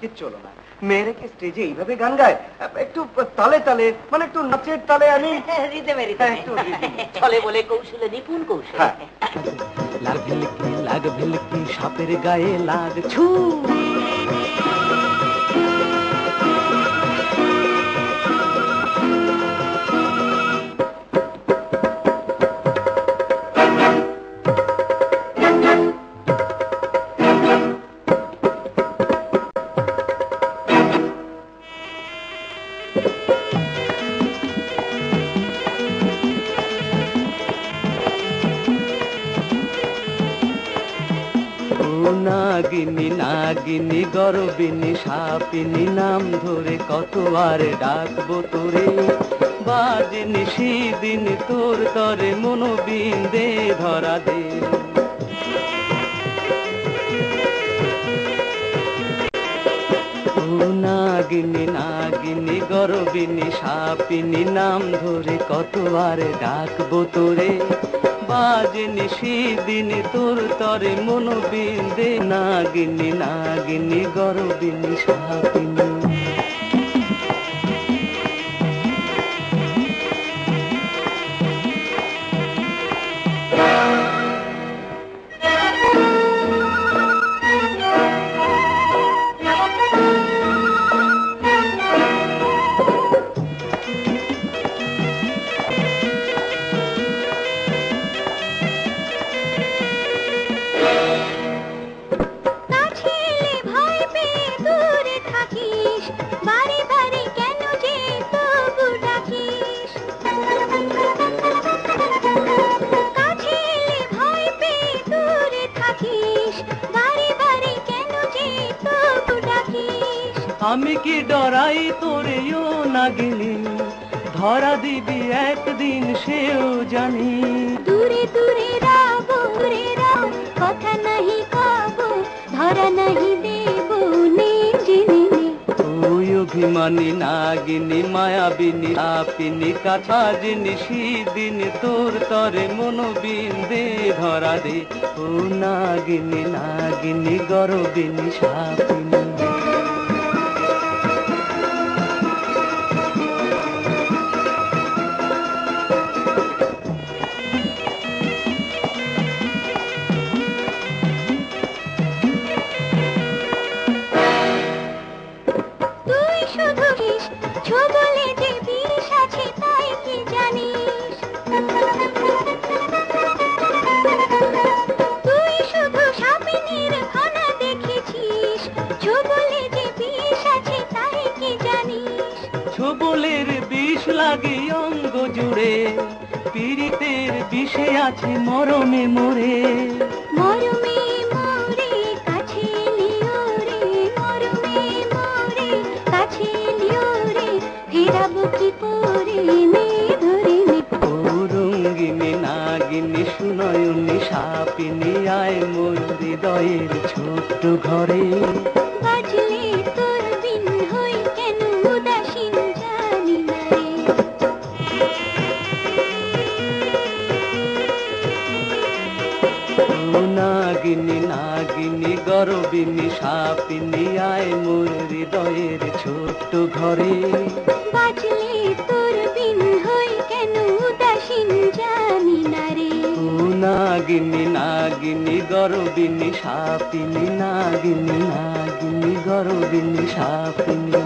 কিচ্ছু হলো না। মেয়েরা কি স্টেজে এইভাবে গান গায়? একটু তালে তালে, মানে একটু নাচের তালে। আমি চলে বলে কৌশলে, নিপুণ কৌশল। লাগ ভেলকি লাগ ভেলকি সাপের গায়ে লাগ ছু। নাগিনী নাগিনী গরবিনী সাপিনী নাম ধরে কত আর ডাকবো তোরে। বাজেনি সেদিন তোর তরে মনোবিন্দে ধরা দে। নাগিনী নাগিনী গরবিনী সাপিনী নাম ধরে কত আর ডাকবো তোরে। বাজেনি সেদিন তোর তরে মনোবিন্দে। নাগিনী নাগিনী গরবিনী সাপিনী। আমি কি ডরাই তোরেও নাগিনী, ধরা দিবি একদিন সেও জানি। দূরে দূরে রাবো রে রাও, কথা নাহি কব, ধরা নাহি দেব নে জেনে নে। ওই অভিমানী নাগিনী মায়াবিনী সাপিনী কাছাজিনী সেদিন তোর তরে মনোবিন্দে ধরা দে। ও নাগিনী নাগিনী গরবিনী সাপিনী। ছোবলের বিষ লাগে অঙ্গ জুড়ে, পীড়িতের বিষে আছে মরমে মরে। মরমে মরে কাছে লিও রে, মরমে মরে কাছে লিও রে, ফেরাবো কি করে নে ধরে নে। ও রঙ্গিনী নাগিনী সুনয়নী সাপিনী আয় মোর হৃদয়ের ছোট্ট ঘরে। বাজলে তোর বিন হই কেন উদাসীন জানি না রে। ও নাগিনী নাগিনী গরবিনী সাপিনী আয় মোর হৃদয়ের ছোট্ট ঘরে। বাজলে তোর বিন হই কেন উদাসীন জানি না রে। ও নাগিনী নাগিনী গরবিনী সাপিনী, নাগিনী নাগিনী গরবিনী সাপিনী।